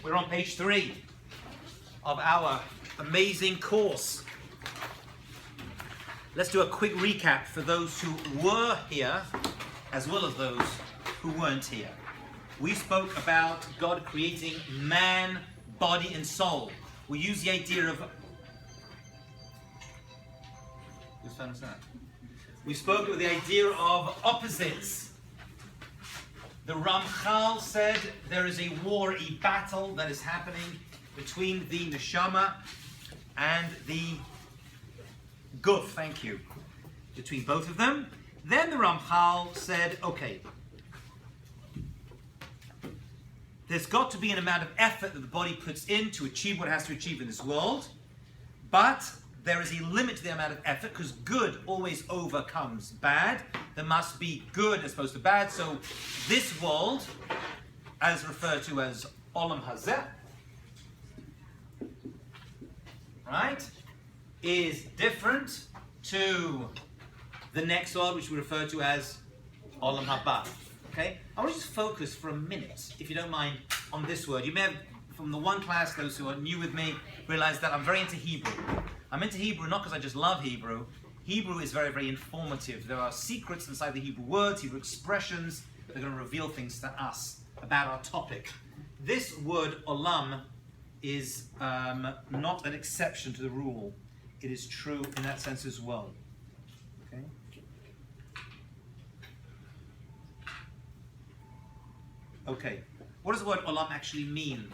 We're on page 3 of our amazing course. Let's do a quick recap for those who were here as well as those who weren't here. We spoke about God creating man, body and soul. We used the idea of... Whose phone is that? We spoke with the idea of opposites. The Ramchal said there is a war, a battle that is happening between the neshama and the guf, thank you, between both of them. Then the Ramchal said, okay, there's got to be an amount of effort that the body puts in to achieve what it has to achieve in this world, but there is a limit to the amount of effort because good always overcomes bad. There must be good as opposed to bad. So this world, as referred to as Olam Hazeh, right, is different to the next world, which we refer to as Olam Haba. Okay? I want to just focus for a minute, if you don't mind, on this word. You may have, from the one class, those who are new with me, realized that I'm very into Hebrew. I'm into Hebrew not because I just love Hebrew. Hebrew is very, very informative. There are secrets inside the Hebrew words, Hebrew expressions that are going to reveal things to us about our topic. This word olam is not an exception to the rule. It is true in that sense as well. Okay? Okay. What does the word olam actually mean?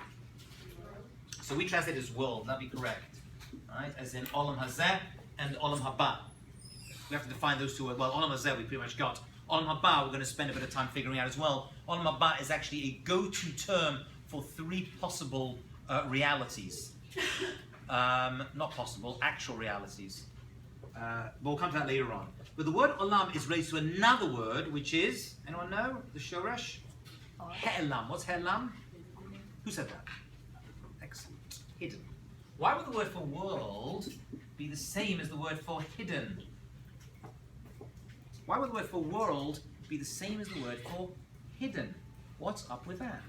So we translate it as world. That'd be correct. Right? As in Olam Hazeh and Olam Haba. We have to define those two words. Well, Olam Hazeh we pretty much got. Olam Haba we're going to spend a bit of time figuring out as well. Olam Haba is actually a go-to term for 3 possible realities. Not possible, actual realities. But we'll come to that later on. But the word Olam is related to another word, which is, anyone know? The Shoresh? He'elam. What's He'elam? Who said that? Excellent. Hidden. Why would the word for world be the same as the word for hidden? Why would the word for world be the same as the word for hidden? What's up with that?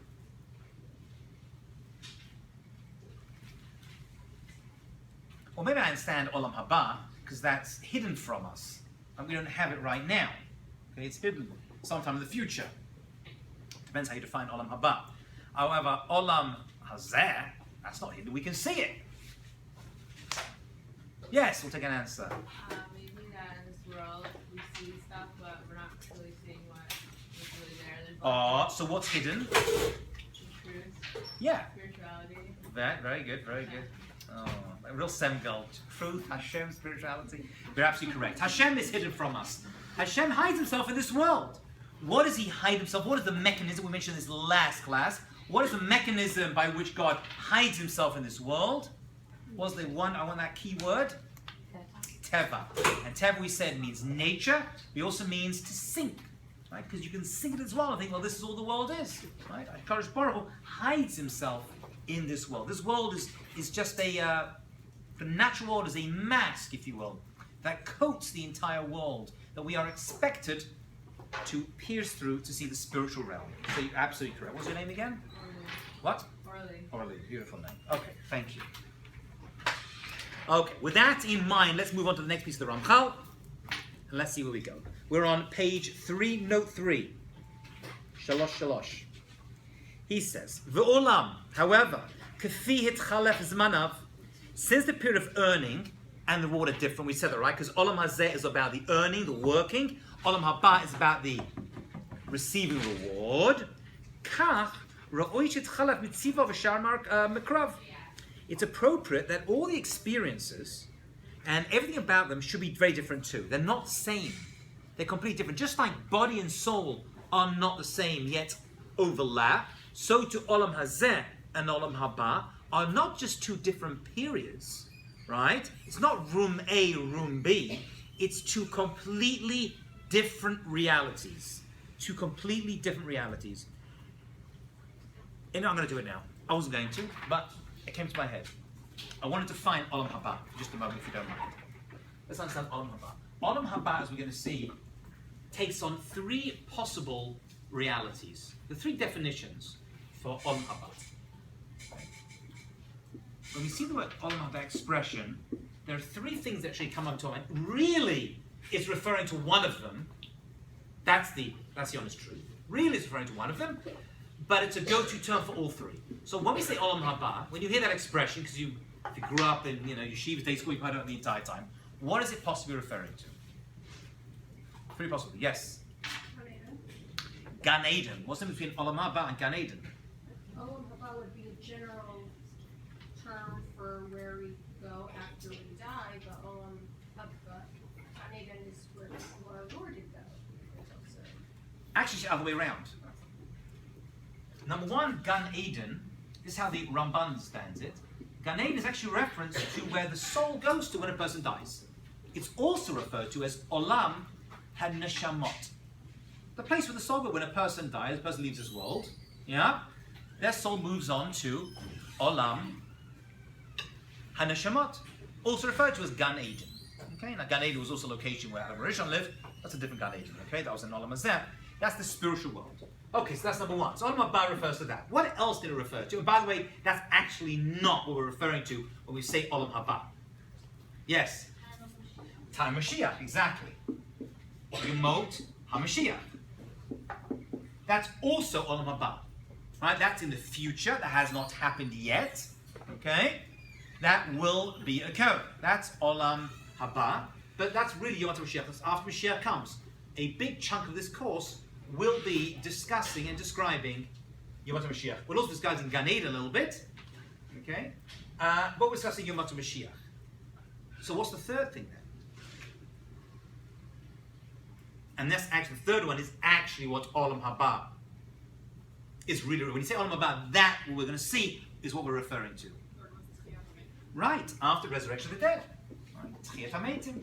Well, maybe I understand Olam Haba, because that's hidden from us. And we don't have it right now. Okay, it's hidden sometime in the future. Depends how you define Olam Haba. However, Olam Hazeh, that's not hidden. We can see it. Yes, we'll take an answer. Maybe that in this world we see stuff, but we're not really seeing what is really there. So what's hidden? Truth. Yeah. Spirituality. Very good, very good. Oh, a real Semgal. Truth, Hashem, spirituality. You're absolutely correct. Hashem is hidden from us. Hashem hides himself in this world. What does he hide himself? What is the mechanism? We mentioned in this last class. What is the mechanism by which God hides himself in this world? Was there one? I want that key word. Teva. And Teva, we said, means nature. It also means to sink. Right? Because you can sink it as well and think, well, this is all the world is. Right? HaKadosh Baruch Hu hides himself in this world. This world is just the natural world is a mask, if you will, that coats the entire world, that we are expected to pierce through to see the spiritual realm. So you're absolutely correct. What's your name again? Orly. What? Orly. Orly. Beautiful name. Okay, thank you. Okay, with that in mind, let's move on to the next piece of the Ramchal. And let's see where we go. We're on page 3, note 3. Shalosh Shalosh. He says, V'olam, however, kafi hitchalef zmanav, since the period of earning and the reward are different, we said that, right? Because Olam Hazeh is about the earning, the working. Olam Haba is about the receiving reward. Kach, ra'oi shitchalef mitziva v'shar mekrav. It's appropriate that all the experiences and everything about them should be very different too. They're not the same. They're completely different. Just like body and soul are not the same, yet overlap, so to Olam Hazeh and Olam Haba are not just 2 different periods, right? It's not room A, room B. It's 2 completely different realities. 2 completely different realities. And I'm going to do it now. I wasn't going to, but it came to my head. I wanted to find Olam Haba for just a moment, if you don't mind. Let's understand Olam Haba. Olam Haba, as we're going to see, takes on 3 possible realities. The 3 definitions for Olam Haba. when we see the word olam haba expression, there are three things that actually come up to mind. Really, it's referring to one of them. That's the honest truth. Really, it's referring to one of them, but it's a go-to term for all three. So when we say olam haba, when you hear that expression, because if you grew up in yeshiva day school, you've heard it the entire time. What is it possibly referring to? Pretty possibly, yes. Gan Eden. What's the difference between olam haba and Gan Eden? Olam haba would be a general term for where we go after we die, but olam haba, Gan Eden is where our Lord did go. So. Actually, it's the other way around. Number one, Gan Eden, this is how the Ramban understands it. Gan Eden is actually a reference to where the soul goes to when a person dies. It's also referred to as Olam HaNeshamot. The place where the soul goes when a person dies, a person leaves this world, yeah? Their soul moves on to Olam HaNeshamot, also referred to as Gan Eden. Okay, now Gan Eden was also a location where Adam Rishon lived. That's a different Gan Eden, okay? That was in Olam Hazeh. That's the spiritual world. Okay, so that's number one. So Olam Haba refers to that. What else did it refer to? And by the way, that's actually not what we're referring to when we say Olam Haba. Yes? Time Mashiach, exactly. Yemot HaMashiach. That's also Olam Haba. Right? That's in the future. That has not happened yet. Okay? That will be occurring. That's Olam Haba. But that's really Yom Mashiach. That's after Mashiach comes. A big chunk of this course will be discussing and describing Yom Mashiach. We'll also discuss in Gan Eden a little bit. Okay? But we're discussing Yom Mashiach. So what's the third thing then? And that's actually, the third one is actually what Olam Haba is really. When you say Olam Haba, that what we're going to see is what we're referring to. Right, after the resurrection of the dead. Tchiyat HaMeitim.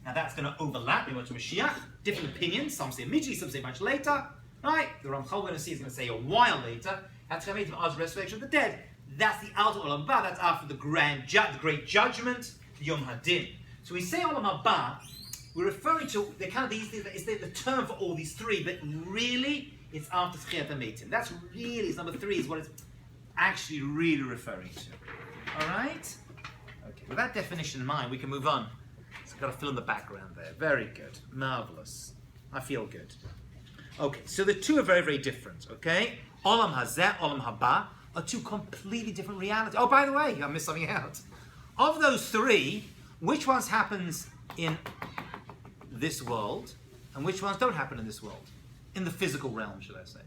Now that's going to overlap with Mashiach. Different opinions. Some say immediately, some say much later. Right? The Ramchal we're going to see is going to say a while later. That's Tchiyat HaMeitim after the resurrection of the dead. That's the outer Olam Haba. That's after the great judgment, the Yom Hadin. So we say Olam Haba, we're referring to the kind of these things. It's the term for all these three, but really it's after Tchiyat HaMeitim. That's really, it's number three, is what it's actually really referring to. All right? Okay. With that definition in mind, we can move on. So I've got to fill in the background there. Very good. Marvelous. I feel good. Okay, so the two are very, very different, okay? Olam Hazeh, Olam Haba are two completely different realities. Oh, by the way, I missed something out. Of those three, which ones happens in this world and which ones don't happen in this world? In the physical realm, should I say?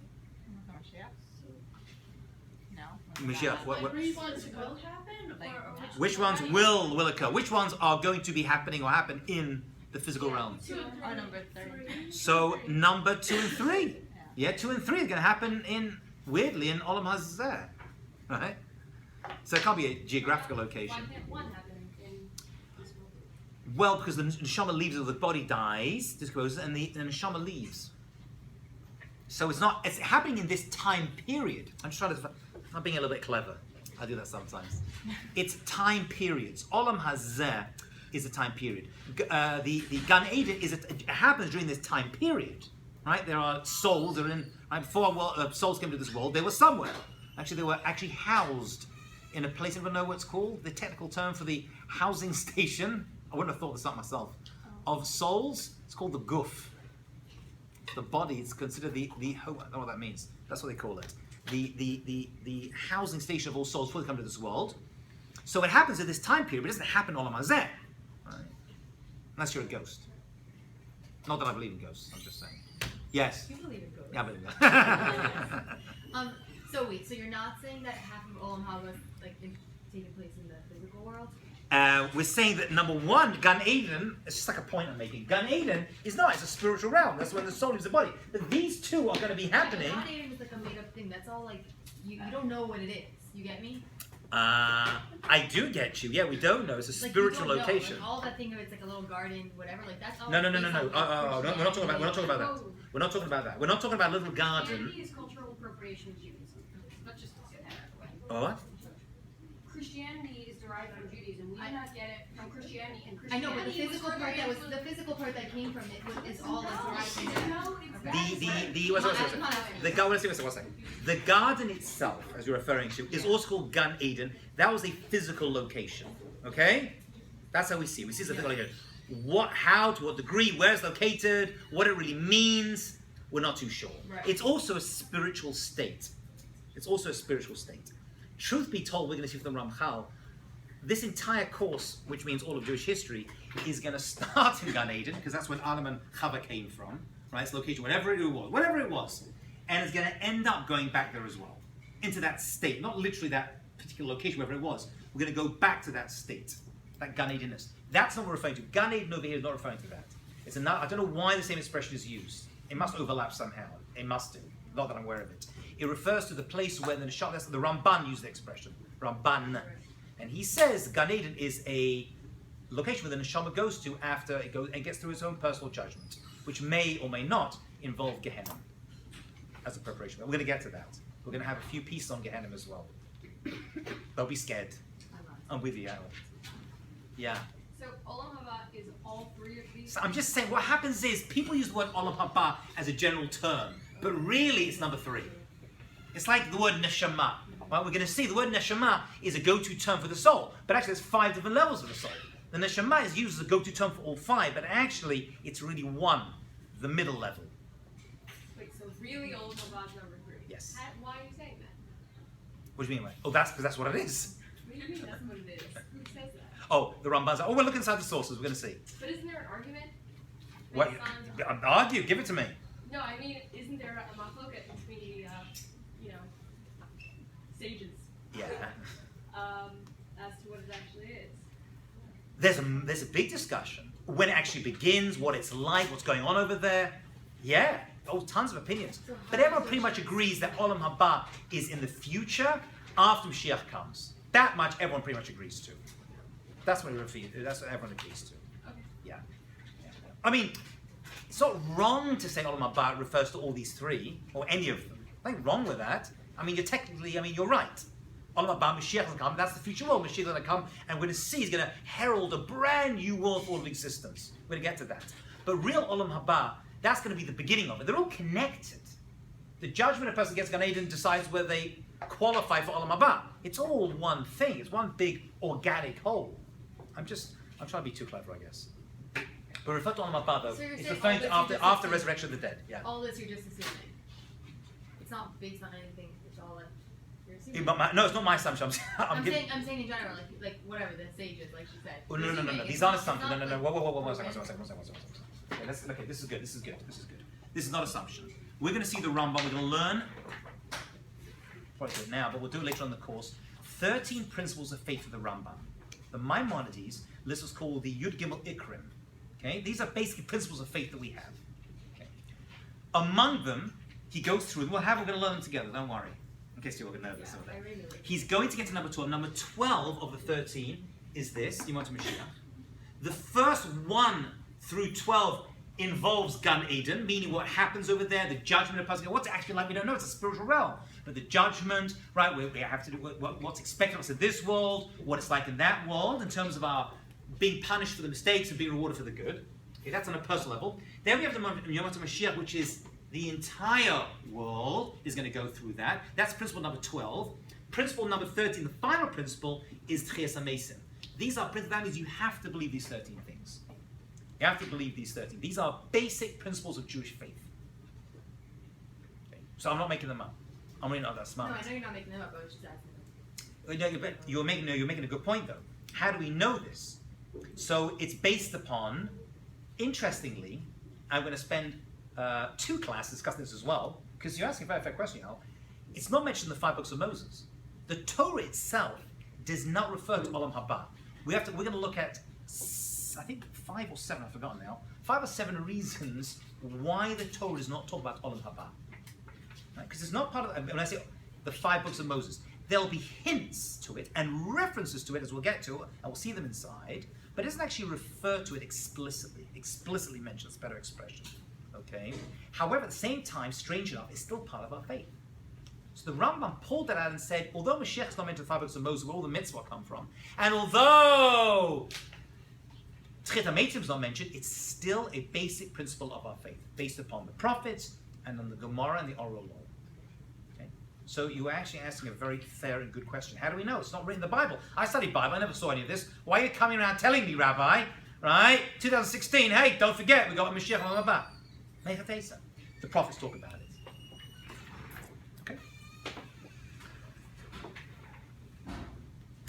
Mashiach, what? Which ones will happen? Which ones will occur? Which ones are going to be happening or happen in the physical realm? Or number 3. So number 2 and 3. Yeah, 2 and 3 are going to happen weirdly in Olam Hazeh. Right? So it can't be a geographical location. Why can't one happen in this world? Well, because the neshama leaves, or the body dies, discloses, and the neshama leaves. So it's happening in this time period. I'm being a little bit clever. I do that sometimes. It's time periods. Olam Hazeh is a time period. The Gan Eden it happens during this time period. Right? There are souls that are in. Right, before souls came to this world, they were somewhere. Actually, they were actually housed in a place. Anyone know what it's called? The technical term for the housing station. I wouldn't have thought this up myself. Of souls, it's called the guf. The body is considered the I don't know what that means. That's what they call it. The housing station of all souls before they come to this world. So it happens at this time period, but it doesn't happen Olam Hazeh. Right? Unless you're a ghost. Not that I believe in ghosts, I'm just saying. Yes. You believe in ghosts. Yeah, I believe in that. So you're not saying that half of Olam Haba is taking place in the physical world? We're saying that number one, Gan Eden, it's just like a point I'm making. Gan Eden it's a spiritual realm. That's when the soul leaves the body. But these two are going to be happening. Gan Eden is like a made up thing. That's all you don't know what it is. You get me? I do get you. Yeah, we don't know. It's a spiritual location. Like, all that thing of it's like a little garden, whatever. Like that's all. No. We're not talking about that. We're not talking about that. We're not talking about a little garden. Christianity is cultural appropriation of Judaism. Let's just get that out of the way. Oh, what? Christianity is derived from Judaism. We did not get it from Christianity. And I know, but the Christianity physical was part further the physical part that came from it is all that's derived from it. No, it's The garden, one second. The garden itself, as you're referring to, is also called Gan Eden. That was a physical location. Okay? That's how we see. We see the physical location. What, how, to what degree, where it's located, what it really means, we're not too sure. Right. It's also a spiritual state. It's also a spiritual state. Truth be told, we're going to see from the Ramchal, this entire course, which means all of Jewish history, is going to start in Gan Eden, because that's when Adam and Chava came from, right? It's location, whatever it was. And it's going to end up going back there as well, into that state, not literally that particular location, wherever it was. We're going to go back to that state, that Gan Edenness. That's not what we're referring to. Gan Eden over here is not referring to that. It's another, I don't know why the same expression is used. It must overlap somehow. It must do. Not that I'm aware of it. It refers to the place where the Neshama, that's the Ramban used the expression. Ramban. And he says Gan Eden is a location where the Neshama goes to after it goes and gets through its own personal judgment, which may or may not involve Gehenna as a preparation. We're going to get to that. We're going to have a few pieces on Gehenna as well. Don't be scared. I'm with you, Al. Yeah. So Olam Haba is all three of these? So I'm just saying, what happens is people use the word Olam Haba as a general term, but really it's number 3. It's like the word Neshama. Right? We're going to see the word Neshama is a go-to term for the soul, but actually there's 5 different levels of the soul. The Neshama is used as a go-to term for all 5, but actually it's really one, the middle level. Wait, so really Olam Haba is number 3? Yes. Why are you saying that? What do you mean? Like, oh, that's because that's what it is. What do you mean that's what it is? Who says that? Oh, the Ramban's. Oh, we'll look inside the sources. We're going to see. But isn't there an argument? What? Based on- Argue. Give it to me. No, I mean, isn't there a machloket between the, sages, Yeah. as to what it actually is? There's a big discussion when it actually begins, what it's like, what's going on over there. Yeah. Oh, tons of opinions. But everyone pretty much agrees that Olam Haba is in the future after Mashiach comes. That much everyone pretty much agrees to. That's what everyone agrees to. Okay. Yeah. I mean, it's not wrong to say Olam Haba refers to all these 3, or any of them. Nothing wrong with that. I mean, you're right. Olam Haba, Mashiach will come, that's the future world. Mashiach is going to come, and we're going to see, he's going to herald a brand new world for all of existence. We're going to get to that. But real Olam Haba, that's going to be the beginning of it. They're all connected. The judgment a person gets Gan Eden decides whether they qualify for Olam Haba. It's all one thing. It's one big organic whole. I'm trying to be too clever, I guess. But refer to Olam Haba, though, So you're it's saying referring to all this after is just resurrection of the dead. Yeah. All this you're just assuming. It's not based on anything. It's all like you're assuming. No, it's not my assumption. I'm saying in general, like whatever the sages, like she said. Oh, no. Assuming These it's aren't not- assumptions. it's No. not Whoa. like- One second. Okay, this is good. This is not assumption. We're going to see the Rambam. We're going to learn, probably do it now, but we'll do it later on in the course, 13 principles of faith for the Rambam. The Maimonides list was called the Yud Gimel Ikrim. Okay, these are basically principles of faith that we have. Okay. Among them, he goes through them. We're going to learn them together, don't worry. In case you're nervous. Yeah, I really like He's going to get to number 12. Number 12 of the 13 is this, Yimot Mashiach. The first 1 through 12 involves Gan Eden, meaning what happens over there, the judgment of a person. What's it actually like? We don't know. It's a spiritual realm. But the judgment, right, we have to do what's expected of us in this world, what it's like in that world, in terms of our being punished for the mistakes and being rewarded for the good. Okay, that's on a personal level. Then we have the Yom Mashiach, which is the entire world is going to go through that. That's principle number 12. Principle number 13, the final principle, is Tchias HaMesim. These are principles, that means you have to believe these 13 things. You have to believe these 13. These are basic principles of Jewish faith. Okay. So I'm not making them up. I'm really not that smart. No, I know you're not making them up. I was just asking them. But you're making a good point, though. How do we know this? So it's based upon, interestingly, I'm going to spend 2 classes discussing this as well, because you're asking a very fair question, Al. It's not mentioned in the 5 books of Moses. The Torah itself does not refer to Olam Haba. We're going to look at, I think 5 or 7, I've forgotten now, 5 or 7 reasons why the Torah does not talk about Olam Haba. Because it's not part of, when I say the 5 books of Moses, there'll be hints to it and references to it, as we'll get to, and we'll see them inside, but it doesn't actually refer to it explicitly. Explicitly mentions a better expression. Okay? However, at the same time, strange enough, it's still part of our faith. So the Rambam pulled that out and said, although Mashiach is not meant to the 5 books of Moses, where all the mitzvah come from, and although Tchit HaMeitim is not mentioned, it's still a basic principle of our faith, based upon the prophets and on the Gemara and the oral law. Okay? So you were actually asking a very fair and good question. How do we know? It's not written in the Bible. I studied Bible. I never saw any of this. Why are you coming around telling me, Rabbi? Right? 2016. Hey, don't forget, we got Mashiach on the back. The prophets talk about it. Okay.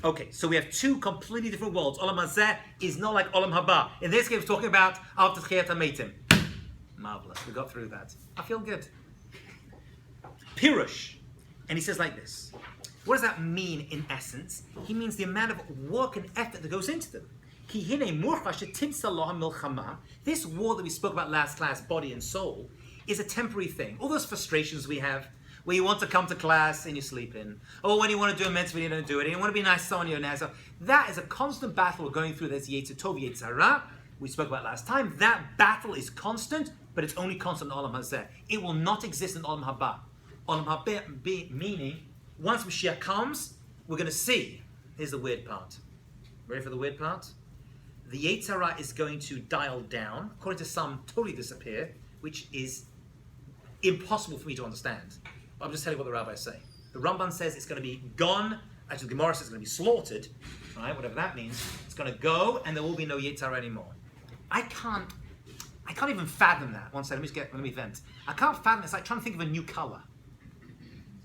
Okay, so we have two completely different worlds. Olam Hazeh is not like Olam Haba. In this case, we're talking about after Tchiyat HaMeitim. Marvelous. We got through that. I feel good. Pirush. And he says like this. What does that mean in essence? He means the amount of work and effort that goes into them. This war that we spoke about last class, body and soul, is a temporary thing. All those frustrations we have, where you want to come to class and you sleep in, or when you want to do a mitzvah and you don't do it, and you want to be nice to someone you're nice to, that is a constant battle we're going through. There's Yetzer Tov, Yetzer Hara, we spoke about last time. That battle is constant, but it's only constant in Olam Hazeh. It will not exist in Olam Haba. Olam Haba meaning, once Mashiach comes, we're going to see. Here's the weird part. Ready for the weird part? The Yetzer Hara is going to dial down, according to some, totally disappear, which is impossible for me to understand. But I'm just telling you what the rabbis say. The Ramban says it's going to be gone. Actually, the Gemara says it's going to be slaughtered. Right? Whatever that means. It's going to go, and there will be no Yetzer Hara anymore. I can't even fathom that. One second, let me vent. I can't fathom it. It's like trying to think of a new color.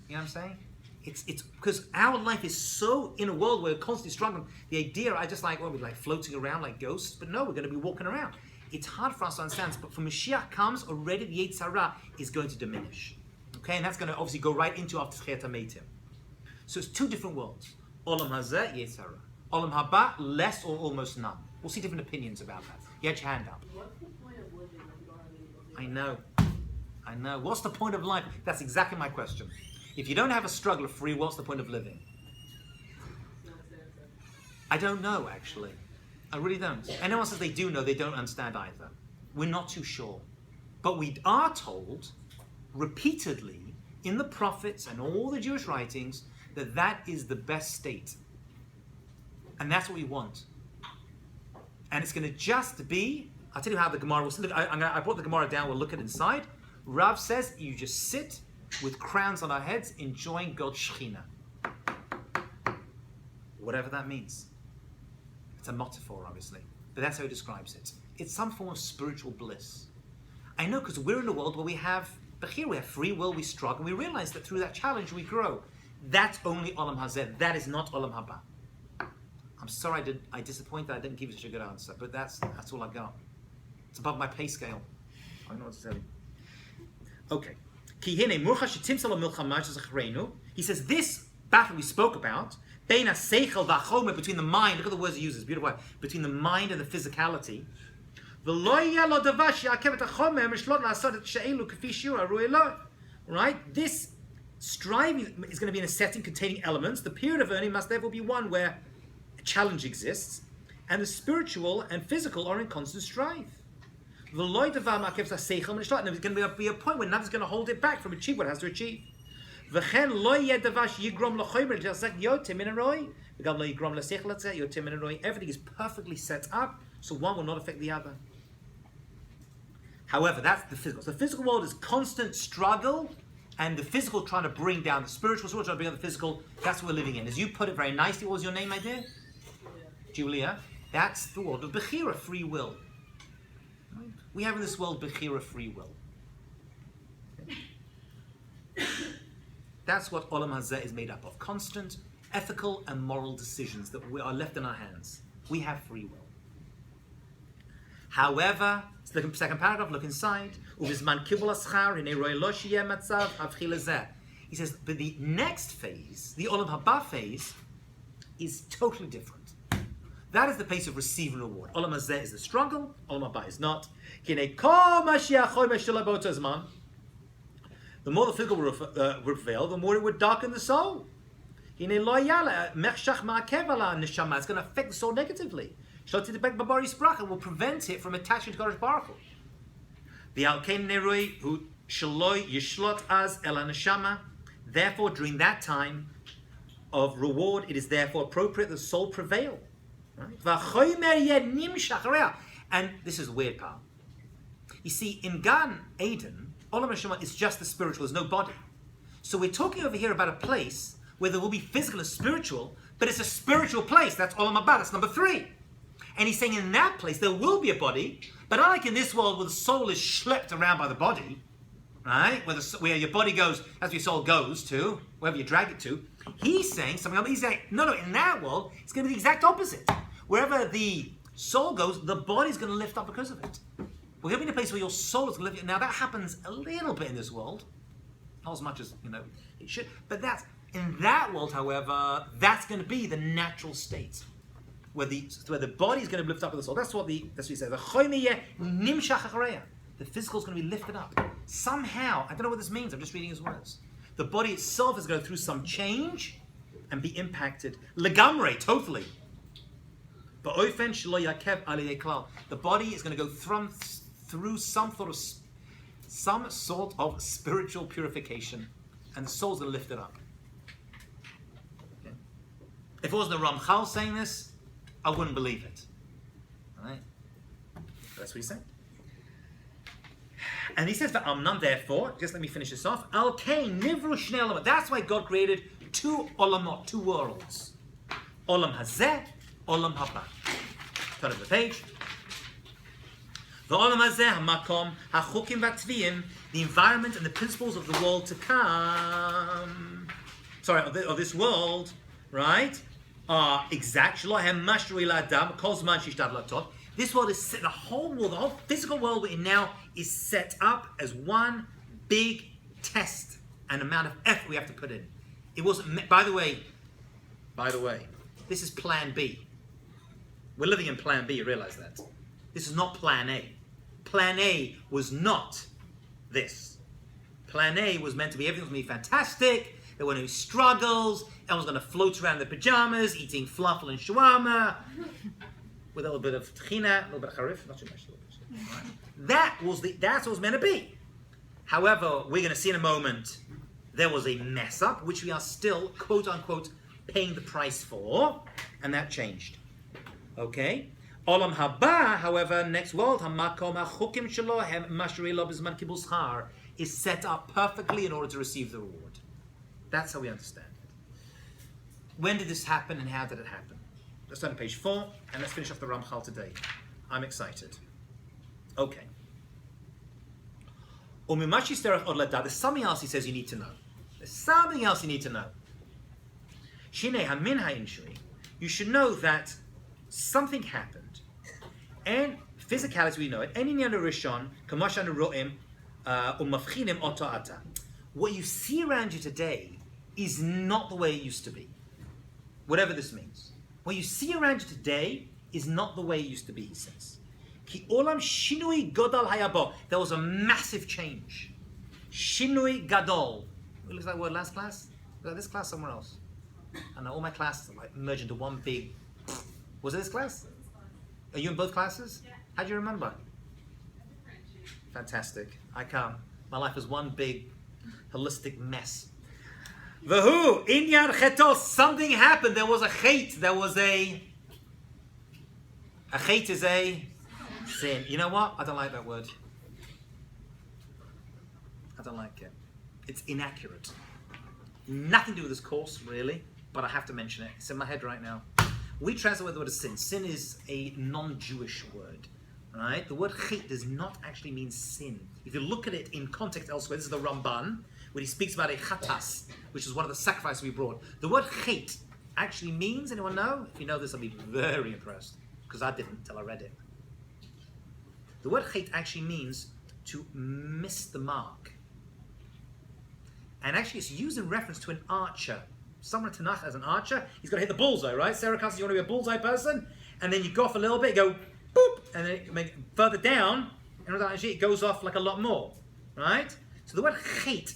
You know what I'm saying? It's because our life is so in a world where we're constantly struggling. The idea, I just like, we're like floating around like ghosts, but no, we're going to be walking around. It's hard for us to understand, but when Mashiach comes, already the Yetzer Hara is going to diminish. Okay, and that's going to obviously go right into after Tchiyat HaMeitim. So it's two different worlds. Olam Hazeh, Yetzer Hara. Olam Haba, less or almost none. We'll see different opinions about that. You had your hand up. What's the point of living if you don't have any I know. What's the point of life? That's exactly my question. If you don't have a struggle of free, what's the point of living? I don't know, actually. I really don't. Anyone says they do know, they don't understand either. We're not too sure. But we are told repeatedly in the prophets and all the Jewish writings that that is the best state. And that's what we want. And it's going to just be, I'll tell you how the Gemara will sit. I brought the Gemara down, we'll look at it inside. Rav says you just sit with crowns on our heads enjoying God's Shekhinah. Whatever that means. It's a metaphor, obviously. But that's how he describes it. It's some form of spiritual bliss. I know, because we're in a world where we have free will, we struggle, and we realize that through that challenge we grow. That's only Olam Hazeh. That is not Olam Haba. I'm sorry I disappointed I didn't give you such a good answer, but that's all I got. It's above my pay scale. I don't know what to tell you. Okay. He says this battle we spoke about, between the mind, look at the words he uses, beautiful, between the mind and the physicality. Right? This striving is going to be in a setting containing elements. The period of earning must therefore be one where a challenge exists, and the spiritual and physical are in constant strife. And there's going to be a point where nothing's going to hold it back from achieving what it has to achieve. Everything is perfectly set up, so one will not affect the other. However, that's the physical. So the physical world is constant struggle, and the physical trying to bring down the spiritual, trying to bring down the physical. That's what we're living in. As you put it very nicely, what was your name, my dear? Julia. That's the world of Bechira, free will. We have in this world Bechira, free will. That's what Olam Hazeh is made up of. Constant ethical and moral decisions that we are left in our hands. We have free will. However, the second paragraph, look inside. He says, but the next phase, the Olam Haba phase, is totally different. That is the place of receiving reward. Olam Hazeh is the struggle, Olam Haba is not. The more the physical will prevail, the more it would darken the soul. It's going to affect the soul negatively. It will prevent it from attaching to Kodesh Baruch Hu. Therefore, during that time of reward, it is therefore appropriate that the soul prevail. Right? And this is weird, pal. You see, in Gan Eden, Olam Neshama is just the spiritual, there's no body. So we're talking over here about a place where there will be physical and spiritual, but it's a spiritual place. That's Olam Haba, that's number 3. And he's saying in that place there will be a body, but unlike in this world where the soul is schlepped around by the body, right? Where your body goes, that's where your soul goes to, wherever you drag it to. He's saying something else. He's saying, no, in that world, it's going to be the exact opposite. Wherever the soul goes, the body's going to lift up because of it. We're going to be in a place where your soul is going to lift. Now, that happens a little bit in this world. Not as much as, it should. But in that world, however, that's going to be the natural state. Where the body is going to lift up with the soul. That's what he says. The physical is going to be lifted up. Somehow, I don't know what this means, I'm just reading his words. The body itself is going to go through some change and be impacted. Legamre, totally. The body is going to go through some sort of spiritual purification, and the soul's going to lift it up. Okay. If it wasn't the Ramchal saying this, I wouldn't believe it. All right? That's what he's saying. And he says that Amnam, therefore, just let me finish this off. Al Kain Nivru Shnei Olamot. That's why God created 2 Olamot, 2 worlds. Olam Hazeh, Olam Haba. Turn to the page. The Olam Hazeh, Hamakom, HaChukim VaTviyim, the environment and the principles of the world to come. Sorry, of this world, right? Are exact. Shlohem Mashrui Ladam, Kozman Shishtad Latot. This world is set, the whole world, the whole physical world we're in now is set up as one big test and amount of effort we have to put in. It wasn't, by the way, this is plan B. We're living in plan B, you realize that. This is not plan A. Plan A was not this. Plan A was meant to be, everything was going to be fantastic, there weren't any struggles, everyone's going to float around in their pajamas, eating falafel and shawarma, with a little bit of tchina, a little bit of harif, not too much. Right? That's what it was meant to be. However, we're going to see in a moment, there was a mess up, which we are still, quote unquote, paying the price for, and that changed. Okay? Olam Haba, however, next world, Hamakom HaChukim Shelo Hem Mashri Lo Bizman Kibul Schar, is set up perfectly in order to receive the reward. That's how we understand it. When did this happen and how did it happen? Let's turn to page 4 and let's finish off the Ramchal today. I'm excited. Okay. There's something else he says you need to know. There's something else you need to know. You should know that something happened. And physicality, we know it. What you see around you today is not the way it used to be. Whatever this means. What you see around you today is not the way it used to be, he says. Ki olam shinui gadol hayabo. There was a massive change. Shinui gadol. What was that word last class? Was that this class somewhere else? I know all my classes are like merged into one big... Was it this class? Are you in both classes? Yeah. How do you remember? Fantastic. I can't. My life is one big holistic mess. Vahu, inyan chetos, something happened. There was a chet. There was a chet is a sin. You know what? I don't like that word. I don't like it. It's inaccurate. Nothing to do with this course, really, but I have to mention it. It's in my head right now. We translate the word as sin. Sin is a non-Jewish word. Right? The word chet does not actually mean sin. If you look at it in context elsewhere, this is the Ramban, when he speaks about a chatas, which is one of the sacrifices we brought. The word chet actually means, anyone know? If you know this, I'll be very impressed, because I didn't until I read it. The word chet actually means to miss the mark. And actually it's used in reference to an archer. Someone in Tanakh as an archer, he's got to hit the bullseye, right? Sarah says you want to be a bullseye person, and then you go off a little bit, go boop, and then further down, and actually it goes off like a lot more, right? So the word chet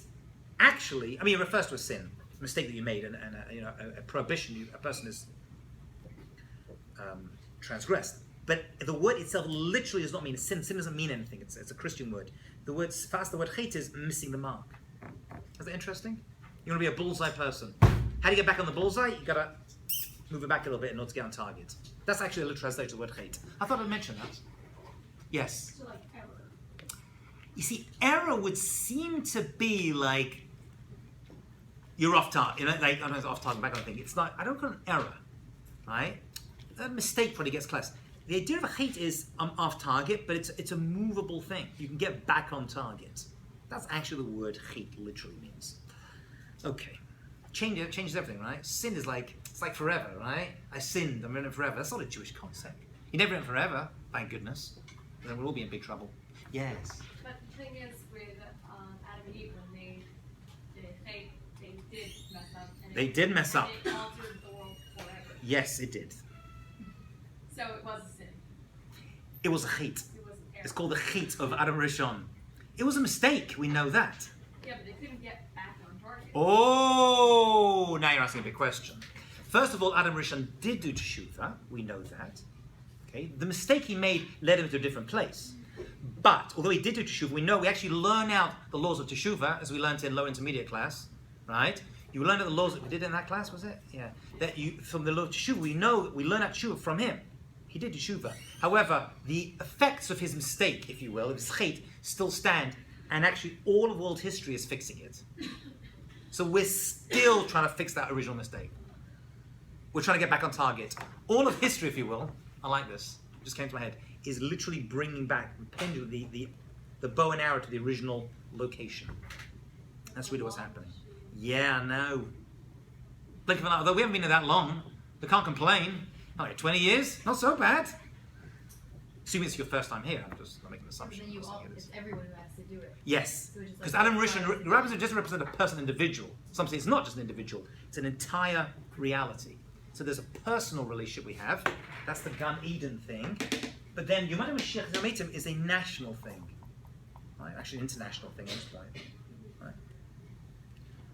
actually, it refers to a sin, a mistake that you made, and a prohibition a person is transgressed. But the word itself literally does not mean a sin. Sin doesn't mean anything. It's a Christian word. The word chet is missing the mark. Is that interesting? You want to be a bullseye person. How do you get back on the bullseye? You gotta move it back a little bit in order to get on target. That's actually a literal translation of the word hate. I thought I'd mention that. Yes. So like error. You see, error would seem to be like you're off target. You know, like I don't know, off target. Back on thing. It's not. I don't call it an error, right? A mistake probably gets class. The idea of a hate is I'm off target, but it's a movable thing. You can get back on target. That's actually the word hate literally means. Okay, changes everything, right? Sin is like it's like forever, right? I sinned. I'm running forever. That's not a Jewish concept. You never run forever, thank goodness. Then we'll all be in big trouble. Yes. But the thing is, with Adam and Eve, when they did hate, they did mess up. And They did mess up. It altered the world forever. Yes, it did. So it was a sin. It was a hate. It was an error. It's called the hate of Adam Rishon. It was a mistake. We know that. Yeah, but they couldn't get back on target. Oh, now you're asking a big question. First of all, Adam Rishon did do teshuvah. We know that. Okay, the mistake he made led him to a different place. But although he did do teshuvah, we know we actually learn out the laws of teshuvah as we learned in lower intermediate class, right? You learn out the laws that we did in that class, was it? Yeah. That you from the law of teshuvah, we know that we learn out teshuvah from him. He did teshuvah. However, the effects of his mistake, if you will, of his hate, still stand, and actually all of world history is fixing it. So we're still trying to fix that original mistake. We're trying to get back on target. All of history, if you will, I like this, just came to my head, is literally bringing back the pendulum, the bow and arrow to the original location. That's really what's happening. Yeah, I know. Blink of an eye, although we haven't been here that long, we can't complain. Not 20 years, not so bad. Assuming it's your first time here, I'm just not making an assumption. And then it's everyone who has to do it. Yes, So it's just because like- Adam Rishon, rabbis just represent a person, individual. Some say it's not just an individual; it's an entire reality. So there's a personal relationship we have. That's the Gan Eden thing. But then Yom Mashiach Zometim is a national thing, right? Actually, an international thing at this point. Right?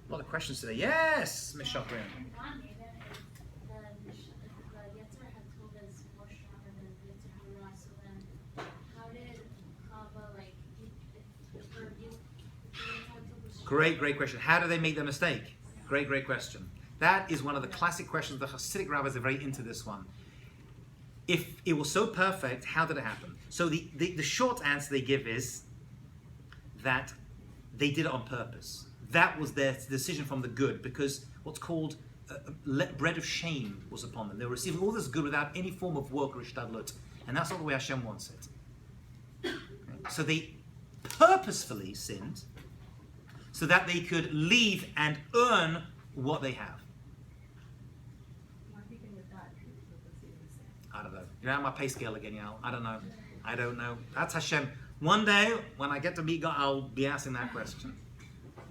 A lot of questions today. Yes, Miss Shoprin. God made it, the Yetzer had told us more stronger than Yetzer Hara, so then how did Chava, like, Great question. How do they make the mistake? Great question. That is one of the classic questions. The Hasidic rabbis are very into this one. If it was so perfect, how did it happen? So the short answer they give is that they did it on purpose. That was their decision from the good, because what's called bread of shame was upon them. They were receiving all this good without any form of work or ishtadlut. And that's not the way Hashem wants it. Okay? So they purposefully sinned so that they could leave and earn what they have. Why are you thinking with that? I don't know. You're on my pay scale again, Yal. I don't know. That's Hashem. One day, when I get to meet God, I'll be asking that question.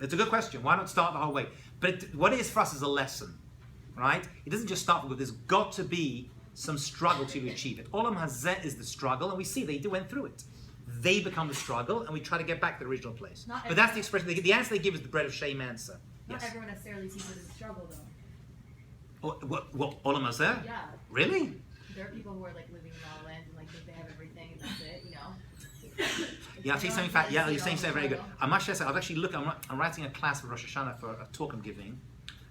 It's a good question. Why not start the whole way? But what it is for us is a lesson, right? It doesn't just start with, there's got to be some struggle to achieve it. Olam Hazeh is the struggle, and we see they went through it. They become the struggle, and we try to get back to the original place. But that's the expression they give. The answer they give is the bread of shame answer. Not Yes. everyone necessarily sees it as a struggle, though. What Olam Hazeh? Yeah. Really? There are people who are like living in La La Land and like think they have everything and that's it, you know. Yeah, I'll tell you something. Yeah, you're saying something very good. I must say, I've actually looked. I'm writing a class for Rosh Hashanah for a talk I'm giving.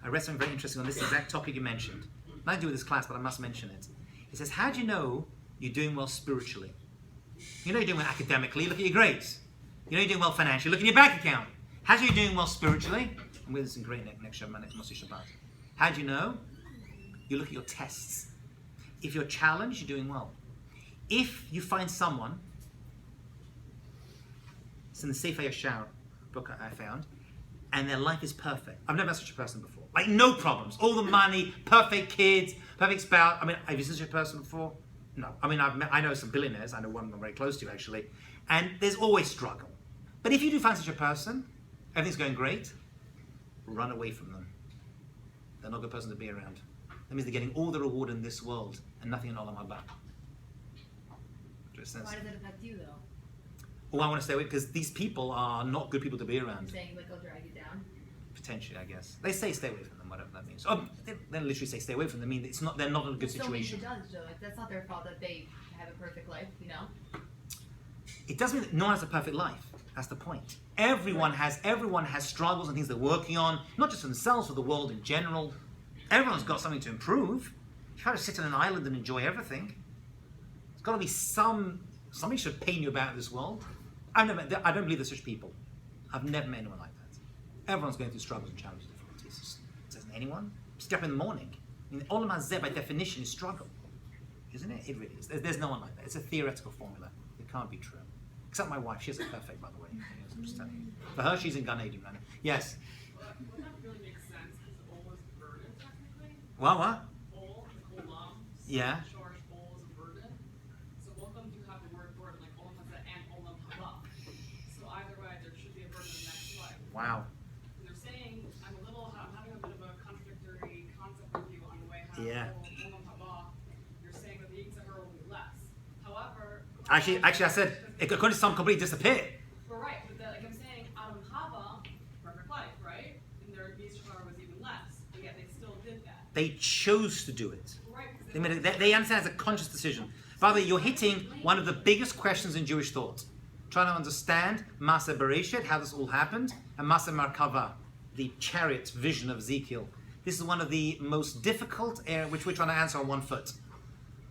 I read something very interesting on this exact topic you mentioned. Nothing to do with this class, but I must mention it. It says, "How do you know you're doing well spiritually? You know you're doing well academically. Look at your grades. You know you're doing well financially. Look at your bank account. How do you doing well spiritually? I'm with this in great next Shabbat, next Moshe Shabbat. How do you know? You look at your tests. If you're challenged, you're doing well. If you find someone." It's in the Sefer Yashar book I found, and their life is perfect. I've never met such a person before. Like, no problems. All the money, perfect kids, perfect spouse. I mean, have you seen such a person before? No. I mean, I know some billionaires. I know one of them very close to, actually. And there's always struggle. But if you do find such a person, everything's going great, run away from them. They're not a good person to be around. That means they're getting all the reward in this world and nothing in Olam Haba. Why does it affect you, though? Oh, I want to stay away because these people are not good people to be You're around. saying like I'll drag you down? Potentially, I guess. They say stay away from them, whatever that means. Oh, they literally say stay away from them. I mean, it's not. They're not in a good Still means situation. it does, though. Like, that's not their fault that they have a perfect life, you know? It doesn't mean that no one has a perfect life. That's the point. Everyone has struggles and things they're working on, not just for themselves, for the world in general. Everyone's got something to improve. You can't just sit on an island and enjoy everything. There's got to be something should pain you about this world. I don't believe there's such people. I've never met anyone like that. Everyone's going through struggles and challenges and difficulties. Doesn't anyone? Just up in the morning. I mean, Olam Hazeh by definition is struggle. Isn't it? It really is. There's no one like that. It's a theoretical formula. It can't be true. Except my wife. She's perfect, by the way. I'm just telling you. For her, she's in Gan Eden right now. Yes? Would that really make sense? Because Ol is a burden, technically. What? Ol, like Olam. Yeah. Charge Ol is a burden. So both of them do have the word burden, like Olam Hazeh and Olam Haba. So either way, there should be a burden in the next life. Wow. And they're saying, I'm having a bit of a contradictory concept with you on the way how Yeah. Olam Haba, you're saying that the Yitzhak will be less. However, Actually, I said, according to some, completely disappeared. We're right, but like I'm saying, Adam Hava, perfect life, right? And their Yitzhak was even less, but yet they still did that. They chose to do it. Right, They made it. They understand it's a conscious decision. By the way, you're hitting one of the biggest questions in Jewish thought. Trying to understand Masa Bereshit, how this all happened, and Masa Merkava, the chariot vision of Ezekiel. This is one of the most difficult areas which we're trying to answer on one foot.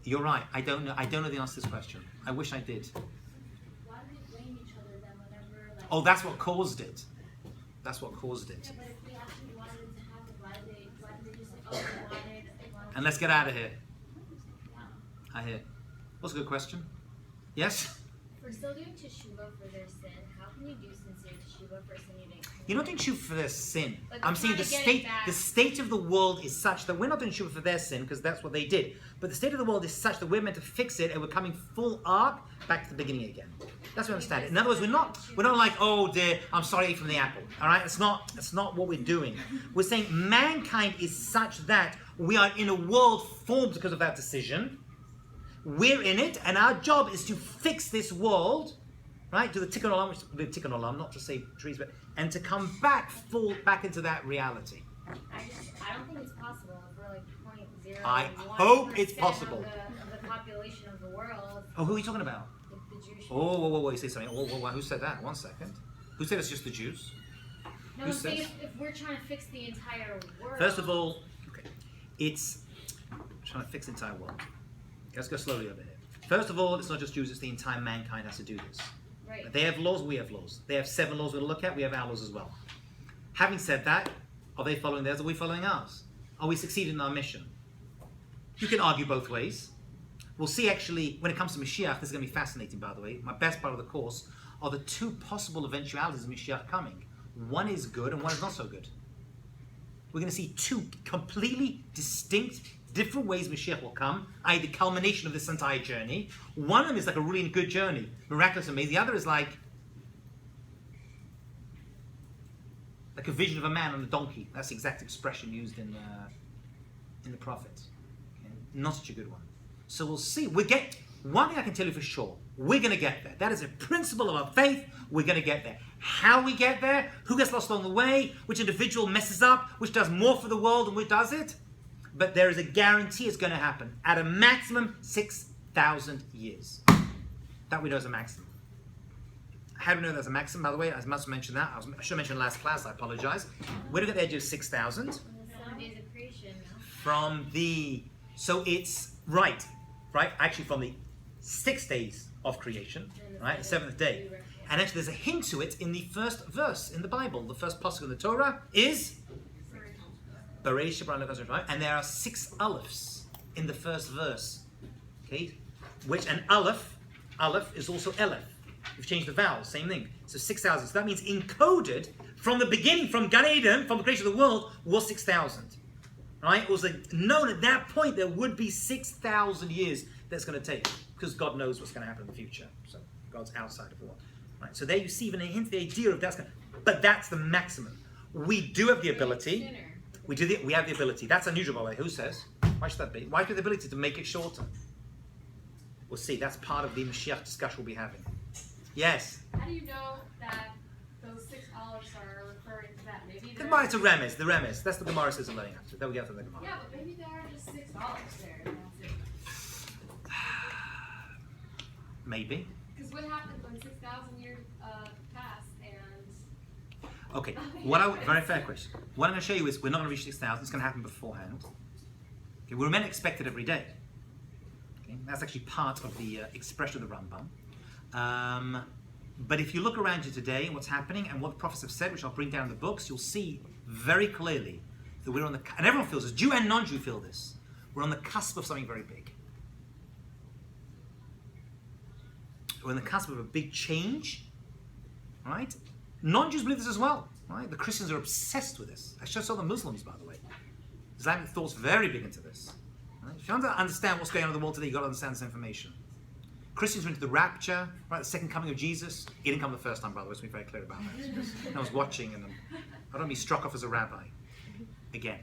You're right. I don't know the answer to this question. I wish I did. Why do they blame each other then whenever, like... Oh, that's what caused it. That's what caused it. Yeah, but if they actually wanted it to happen, why did they just say, oh, they wanted... And let's get out of here. Yeah. I hear. What's a good question? Yes? If we're still doing teshuva for their sin, how can you do sincere teshuva for sin you didn't commit? You're not doing tshuva for their sin. Like, I'm I'm saying trying the to get it back. state of the world is such that we're not doing tshuva for their sin because that's what they did. But the state of the world is such that we're meant to fix it and we're coming full arc back to the beginning again. That's what I understand. In other words, we're not like, oh dear, I'm sorry I ate from the apple. All right, it's not what we're doing. We're saying mankind is such that we are in a world formed because of that decision. We're in it, and our job is to fix this world, right? Do the tikkun olam, not to save trees, but and to come back into that reality. I don't think it's possible if we're like 0.01% I hope it's possible. of the population of the world. Oh, who are you talking about? The Jewish Oh, whoa, you say something. Whoa, who said that? 1 second. Who said it's just the Jews? No, Who I'm saying says? if we're trying to fix the entire world. First of all, okay, it's trying to fix the entire world. Let's go slowly over here. First of all, it's not just Jews, it's the entire mankind has to do this. Right. They have laws, we have laws. They have 7 laws we're going to look at, we have our laws as well. Having said that, are they following theirs or are we following ours? Are we succeeding in our mission? You can argue both ways. We'll see actually, when it comes to Mashiach, this is going to be fascinating by the way. My best part of the course are the 2 possible eventualities of Mashiach coming. One is good and one is not so good. We're going to see 2 completely distinct, different ways Mashiach will come, i.e. the culmination of this entire journey. One of them is like a really good journey, miraculous, amazing. The other is like a vision of a man on a donkey. That's the exact expression used in the prophets. Okay? Not such a good one. So we'll see. One thing I can tell you for sure, we're going to get there. That is a principle of our faith. We're going to get there. How we get there, who gets lost along the way, which individual messes up, which does more for the world and which does it. But there is a guarantee it's going to happen. At a maximum, 6,000 years. That we know is a maximum. How do we know there's a maximum, by the way? I must mention that. I should have mentioned last class, I apologize. We're looking at the edge of 6,000. 7 days of creation, no? So it's, right, actually from the 6 days of creation, right, the 7th day. And actually there's a hint to it in the first verse in the Bible. The first pasuk in the Torah is Bereshit bara Elokim Hashem, and there are 6 alephs in the first verse. Okay? Which an aleph is also elef. We've changed the vowels, same thing. So 6,000. So that means encoded from the beginning, from Gan Eden, from the creation of the world, was 6,000. Right? It was known at that point there would be 6,000 years that's going to take. Because God knows what's going to happen in the future. So God's outside of the world. Right? So there you see even a hint, the idea of that's going to, but that's the maximum. We do have the ability. We have the ability. That's unusual, by the way. Who says? Why should that be? Why do we have the ability to make it shorter? We'll see. That's part of the Mashiach discussion we'll be having. Yes? How do you know that those 6 olives are referring to that? Maybe The Gemara, it's a remez. The remez. That's the Gemara says I'm letting after. Then we get to the Gemara. yeah, but maybe there are just 6 olives there. And that's it. Maybe. Because what happened when 6,000 years pass and Okay, very fair question. What I'm going to show you is we're not going to reach 6,000. It's going to happen beforehand. Okay, we're meant to expect it every day. Okay, that's actually part of the expression of the Rambam. But if you look around you today and what's happening and what the prophets have said, which I'll bring down in the books, you'll see very clearly that we're on the, and everyone feels this, Jew and non-Jew feel this, we're on the cusp of something very big. We're on the cusp of a big change, right? Non-Jews believe this as well, right? The Christians are obsessed with this. I just saw the Muslims, by the way. Islamic thought's very big into this. Right? If you want to understand what's going on in the world today, you've got to understand this information. Christians are into the rapture, right? The second coming of Jesus. He didn't come the first time, by the way, so be very clear about that. I was watching, and I don't want to be struck off as a rabbi again.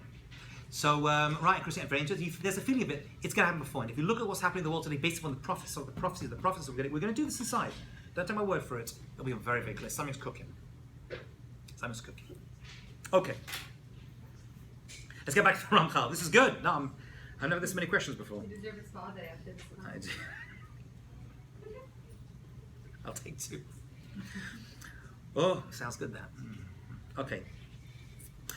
So, right, Christians are very interested. There's a feeling of it. It's going to happen before. And if you look at what's happening in the world today, based upon the prophets, or the prophecies of the prophets, we're going to do this inside. Don't take my word for it. It'll be very, very clear. Something's cooking. Something's cooking. Okay. Let's get back to the Ramchal. This is good. No, I've never had this many questions before. You deserve a spa day after this. I do. I'll take 2. Oh, sounds good that. Okay.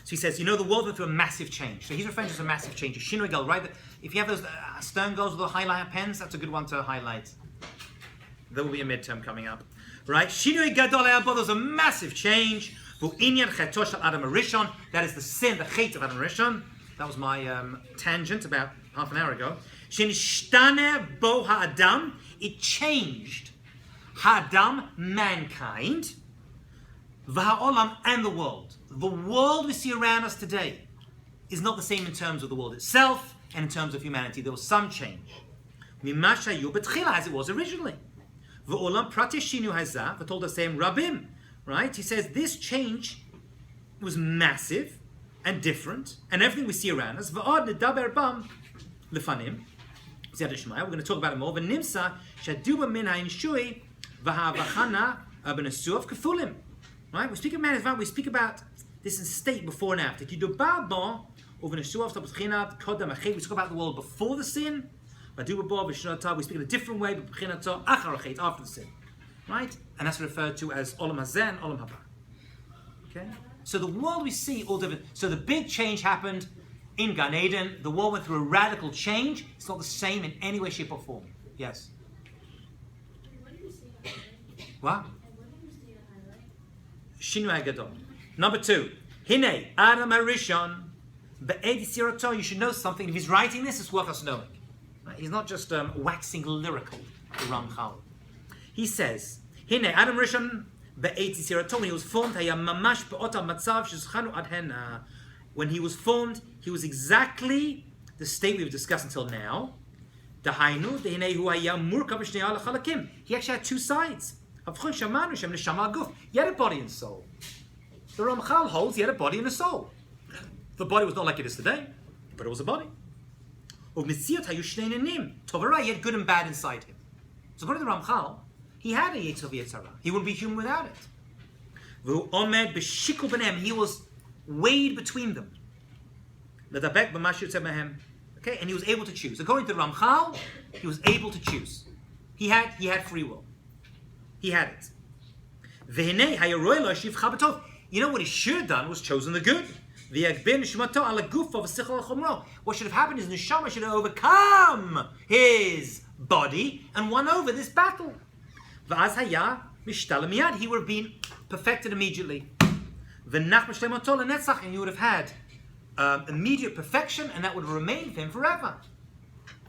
So he says, the world went through a massive change. So he's referring to a massive change. Shinoi Gal, right? If you have those stern goals with the highlighter pens, that's a good one to highlight. There will be a midterm coming up. Right? Shinoi Gadol E'abod, there's a massive change. Inyan Cheto Shel Adam HaRishon, that is the sin, the hate of Adam HaRishon. That was my tangent about half an hour ago. Shenishtane Bo HaAdam, it changed Ha'adam, mankind, V'ha'olam, and the world. The world we see around us today is not the same in terms of the world itself and in terms of humanity. There was some change. Mima shayu b'tchila, as it was originally. V'olam pratei shinu hazah, v'told hasem rabim. Right? He says this change was massive and different, and everything we see around us. V'od nedaber bam lefanim. We're going to talk about it more. V'nimsa shaduba min ha'inshui v'ha'avachana b'nesuav kefulim. Right? We speak about we speak about this in state before and after. We spoke about the world before the sin. We speak in a different way, after the sin. Right? And that's referred to as Olam Hazeh and Olam Haba. Okay? So the world we see, all different. So the big change happened in Gan Eden. The world went through a radical change. It's not the same in any way, shape, or form. Yes? What do you see on highlight? What? And what do you see on highlight? Shinui Gadol. Number 2. Hine Adam HaRishon Be'ed Sirato. You should know something. If he's writing this, it's worth us knowing. Right? He's not just waxing lyrical, the Ramchal. He says, Hine Adam HaRishon Be'ed Sirato. When he was formed, mamash be'otam matzav shezchanu ad hena. When he was formed, he was exactly the state we've discussed until now. Dahainu dehine hu haya murkav shnei al chalakim. He actually had 2 sides. He had a body and soul. The Ramchal holds he had a body and a soul. The body was not like it is today, but it was a body. He had good and bad inside him. So according to the Ramchal, he had a Yetzer v'Yetzirah. He wouldn't be human without it. He was weighed between them. Okay, and he was able to choose. According to the Ramchal, he was able to choose. He had free will. He had it. You know what he should have done was chosen the good. What should have happened is Neshama should have overcome his body and won over this battle. He would have been perfected immediately. And he would have had immediate perfection, and that would have remained with him forever.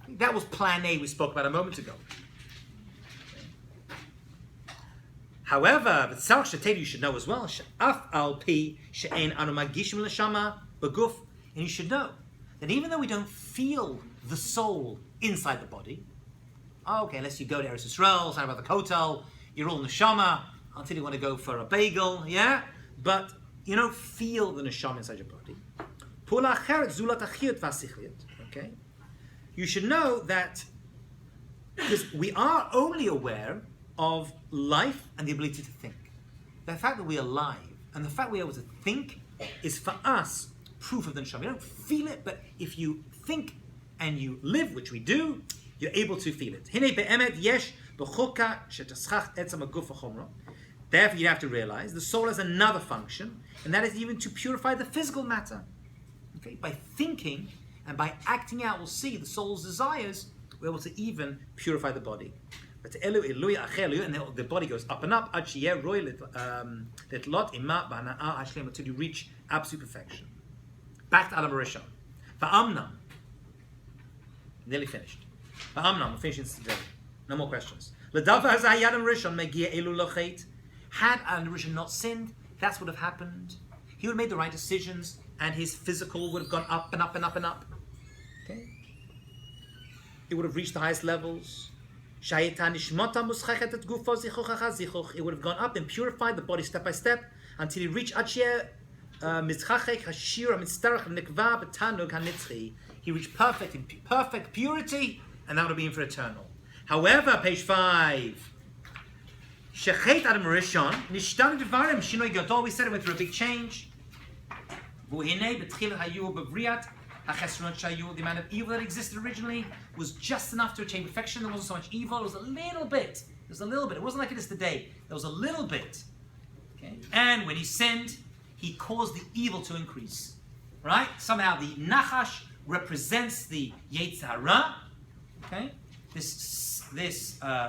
That was plan A we spoke about a moment ago. However, you should know as well, and you should know that even though we don't feel the soul inside the body, unless you go to Eretz Yisrael, sign about the Kotel, you're all neshama until you want to go for a bagel, yeah? But you don't feel the neshama inside your body. Okay? You should know that because we are only aware of life and the ability to think. The fact that we're alive and the fact we're able to think is for us proof of the neshama. You don't feel it, but if you think and you live, which we do, you're able to feel it. Therefore, you have to realize the soul has another function, and that is even to purify the physical matter. Okay, by thinking and by acting out, we'll see the soul's desires. We're able to even purify the body. But and the body goes up and up until you reach absolute perfection. Back to Adam Rishon. Va'amnam. Nearly finished. Va'amnam. We're finishing this today. No more questions. Had Adam Rishon not sinned, that's what would have happened. He would have made the right decisions, and his physical would have gone up and up and up and up. Okay? It would have reached the highest levels. It would have gone up and purified the body step by step until he reached he reached perfect purity, and that would have been for eternal. However, page 5. Shechet Adam Rishon nishtan devarim shinoi gadol. We said it went through a big change. The amount of evil that existed originally was just enough to attain perfection. There wasn't so much evil. It was a little bit. It wasn't like it is today. There was a little bit. Okay? And when he sinned, he caused the evil to increase. Right? Somehow the Nachash represents the Yetzer Hara. Okay? This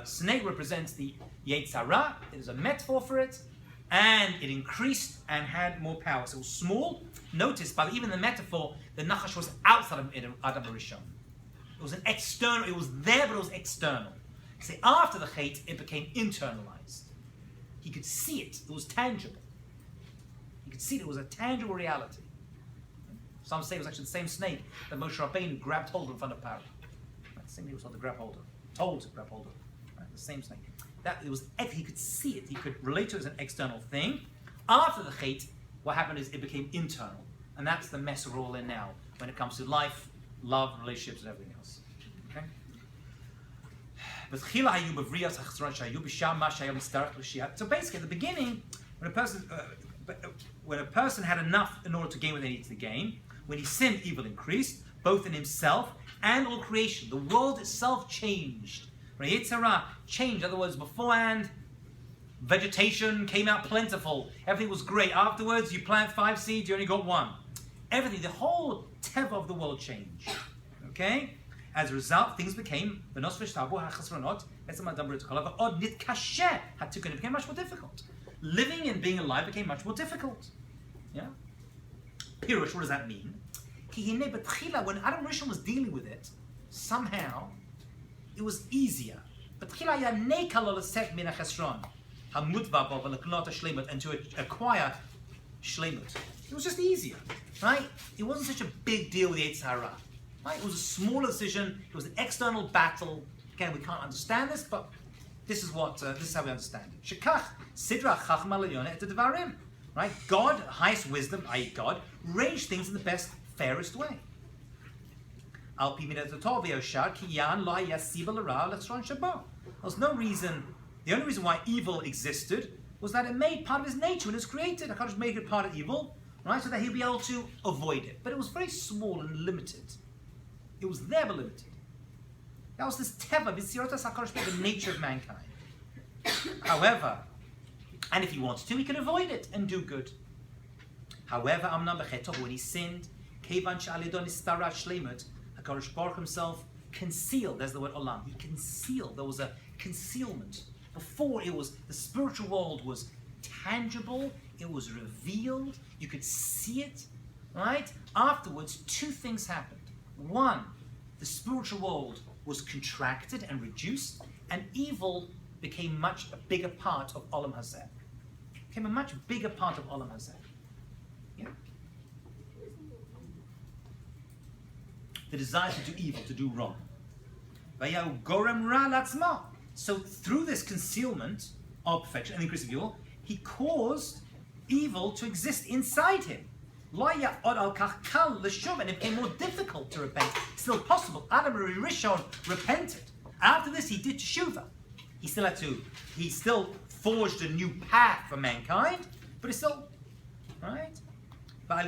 snake represents the Yetzer Hara. It is a metaphor for it. And it increased and had more power. So it was small. Notice, by even the metaphor, the Nachash was outside of Adam Rishon. It was an external, it was there, but it was external. See, after the Chet, it became internalized. He could see it. It was tangible. He could see it. It was a tangible reality. Some say it was actually the same snake that Moshe Rabbeinu grabbed hold of in front of Pharaoh. Right? The same he was told to grab hold of. Right? The same snake. That it was. He could see it. He could relate to it as an external thing. After the Chet, what happened is it became internal. And that's the mess we're all in now when it comes to life, love, relationships, and everything else. Okay? So basically, at the beginning, when a person had enough in order to gain what they needed to gain, when he sinned, evil increased, both in himself and all creation. The world itself changed. Yetzer Hara changed. In other words, beforehand, vegetation came out plentiful. Everything was great. Afterwards, you plant 5 seeds, you only got 1. Everything, the whole teva of the world changed. Okay? As a result, things became it became much more difficult. Living and being alive became much more difficult. Yeah? Pirush, what does that mean? When Adam Rishon was dealing with it, somehow it was easier. And to acquire shleimut. It was just easier, right? It wasn't such a big deal with the Yetzer Hara, right? It was a smaller decision. It was an external battle. Again, we can't understand this, but this is how we understand it. Shekach sidra chachma le'yoneh et devarim, right? God, highest wisdom, i.e., God, arranged things in the best, fairest way. Al pi midat tov yoshar ki yan lo haya siba l'ra l'chron shabo. There's no reason. The only reason why evil existed was that it made part of his nature when it was created. HaKadosh made it part of evil, right, so that he'll be able to avoid it. But it was very small and limited. It was there but limited. That was this teva, b'tzirotas HaKadosh, the nature of mankind. However, and if he wanted to, he could avoid it and do good. However, Amnam b'cheto, when he sinned, kevan she'alidon istara shleimut, HaKadosh Baruch himself concealed. There's the word olam. He concealed. There was a concealment. Before, it was the spiritual world was tangible. It was revealed. You could see it, right? Afterwards, 2 things happened. 1, the spiritual world was contracted and reduced, and evil became a bigger part of Olam Hazeh. Became a much bigger part of Olam Hazeh. Yeah. The desire to do evil, to do wrong. So through this concealment of perfection and increase of evil, he caused evil to exist inside him. And it became more difficult to repent. Still possible. Adam Rishon repented. After this, he did teshuvah. He still forged a new path for mankind, but it's still, right? But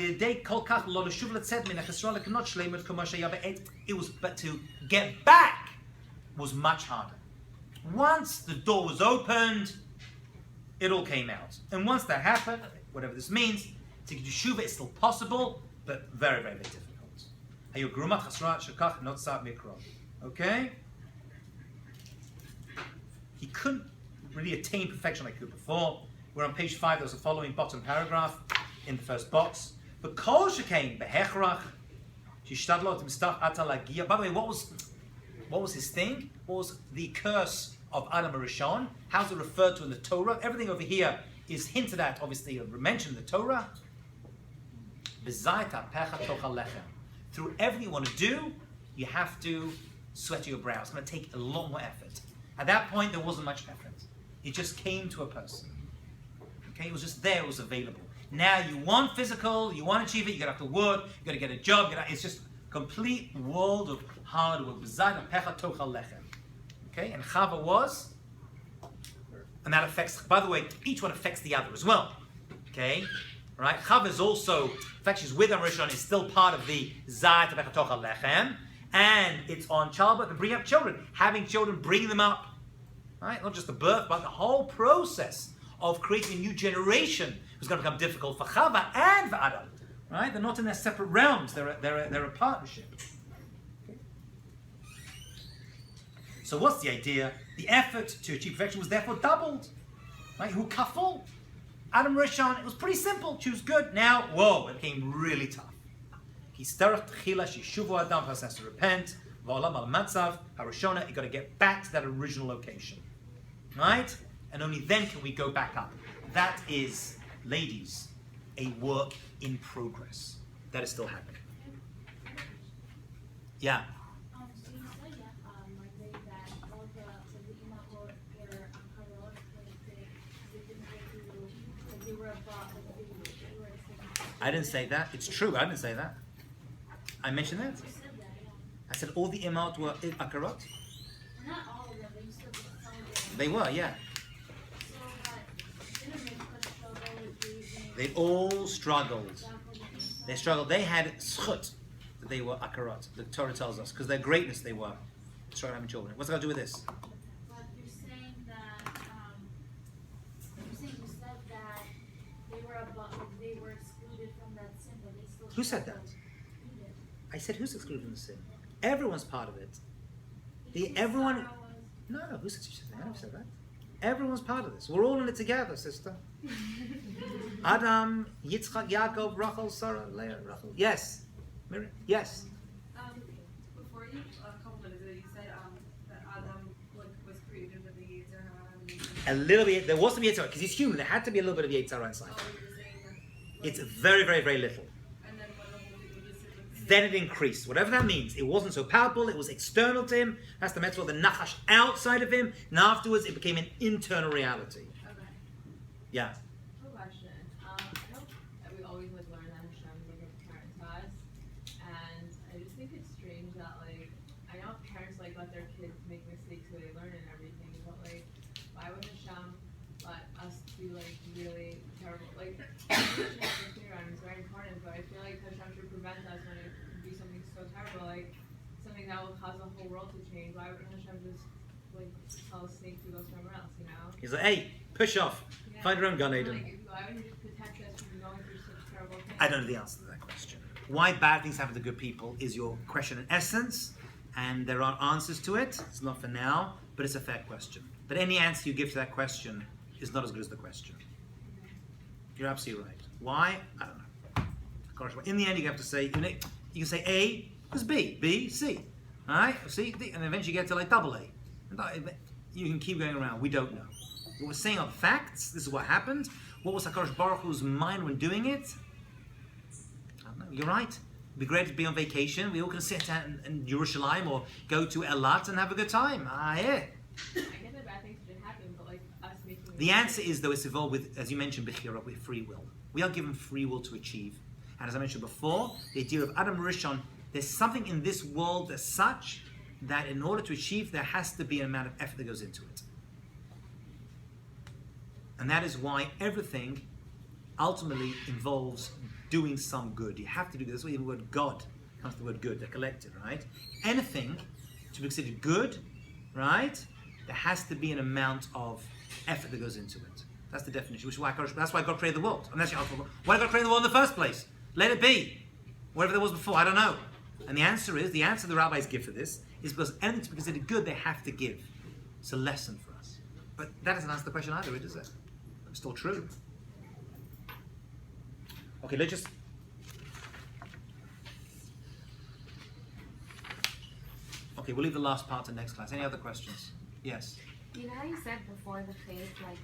to get back was much harder. Once the door was opened, it all came out. And once that happened, whatever this means, to Yeshuva is still possible, but very, very, very difficult. Okay? He couldn't really attain perfection like he could before. We're on page 5, there's a following bottom paragraph in the first box. But kol shekain behechrach, shishtadlot mistach ata lagia. By the way, what was his thing? What was the curse of Adam Rishon? How's it referred to in the Torah? Everything over here is hinted at, obviously, mentioned in the Torah. Through everything you want to do, you have to sweat your brow. It's going to take a lot more effort. At that point, there wasn't much effort. It just came to a person. Okay, it was just there, it was available. Now you want physical, you want to achieve it, you got to have to work, you got to get a job, it's just a complete world of hard work. Okay, and Chava was, and that affects, by the way, each one affects the other as well. Okay, right? Chava is also, in fact, she's with Rishon, is still part of the Zayat of Echatocha Lechem, and it's on childbirth and bringing up children, having children, bringing them up, right? Not just the birth, but the whole process of creating a new generation was going to become difficult for Chava and for Adam, right? They're not in their separate realms; they're a partnership. Okay. So what's the idea? The effort to achieve perfection was therefore doubled, right? Who kaful? Adam Rishon. It was pretty simple. Choose good. Now, whoa, it became really tough. Histarach tchila shishuvu Adam has to repent. V'olam al matzav harishona. You got to get back to that original location, right? And only then can we go back up. That is, ladies, a work in progress. That is still happening. Yeah. So you said like that all the imam were unparalleled, like they didn't go through, like they were above, like they were I didn't say that. It's true. I didn't say that. I mentioned that. You said that, yeah. I said all the imot were akarot. Not all of them, but you said that some of them. They were, yeah. So that didn't make us struggle with breathing. They all struggled. They struggled. They had schut that they were akarot. The Torah tells us because their greatness they were struggling having children. What's it got to do with this? But you're saying that, you said that they were above, they were excluded from that sin, but they still. Who said that? struggled. You did. I said who's excluded from the sin? Everyone's part of it. Everyone. No, who said that? I never said that. Everyone's part of this. We're all in it together, sister. Adam, Yitzchak, Yaakov, Rachel, Sarah, Leah, Rachel. Yes. Miriam? Yes. Before you, a couple minutes ago, you said that Adam was created with the Yetzer Hara. A little bit. There was some Yetzirah because he's human. There had to be a little bit of Yetzirah inside. Oh, you were saying that. It's very, very, very little. And then when the whole thing was just Then it increased. Whatever that means. It wasn't so palpable. It was external to him. That's the mitzvah, the nachash outside of him. And afterwards, it became an internal reality. Okay. Yeah. Quick question. I know that we always learn that Hashem is like a parent to us, and I just think it's strange that I know parents let their kids make mistakes so they learn and everything, but why would Hashem let us be really terrible? Education is very important, but I feel like Hashem should prevent us when it do something so terrible, something that will cause the whole world to change. Why wouldn't Hashem just tell a snake to go somewhere else? He's like, hey, push off. Yeah. Find your own Gan Eden. Why would he just protect us from going through such terrible things? I don't know the answer to that question. Why bad things happen to good people is your question in essence, and there are answers to it. It's not for now, but it's a fair question. But any answer you give to that question is not as good as the question. You're absolutely right. Why? I don't know. Of course, in the end, you have to say, you can say A, there's B, B, C. All right? C, D, and eventually you get to double A. You can keep going around. We don't know. What we're saying are facts. This is what happened. What was HaKadosh Baruch Hu's mind when doing it? I don't know. You're right. It'd be great to be on vacation. We all can sit in Jerusalem or go to Elat and have a good time. I get that bad things should happen, but us making The answer is, though, it's involved with, as you mentioned, Bechira, with free will. We are given free will to achieve. And as I mentioned before, the idea of Adam Rishon, there's something in this world as such that in order to achieve, there has to be an amount of effort that goes into it. And that is why everything ultimately involves doing some good. You have to do this. That's why the word God comes from the word good, they're collected, right? Anything to be considered good, right? There has to be an amount of effort that goes into it. That's the definition. That's why God created the world. And that's your answer. Why did God create the world in the first place? Let it be. Whatever there was before, I don't know. And the answer the rabbis give for this is because anything to be considered good, they have to give. It's a lesson for us. But that doesn't answer the question either, is it? It's still true. Okay, let's just... Okay, we'll leave the last part to next class. Any other questions? Yes. You know how you said before the faith, like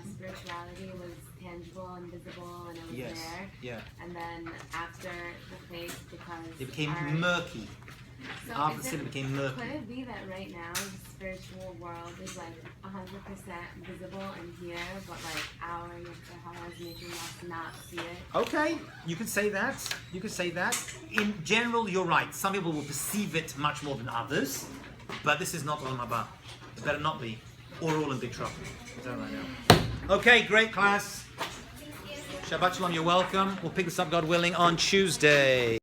spirituality was tangible and visible and it was Yes. there? Yeah. And then after the faith, because It became our- murky. So After is the sin, it became Could murky. it be that right now the spiritual world is like 100% visible and here, but like our Yetzirah is making us not see it? Okay, you can say that. You can say that. In general, you're right. Some people will perceive it much more than others, but this is not Olam Haba. It better not be, or we're all in big trouble. Is that right now? Okay, great class. Shabbat Shalom, you're welcome. We'll pick this up, God willing, on Tuesday.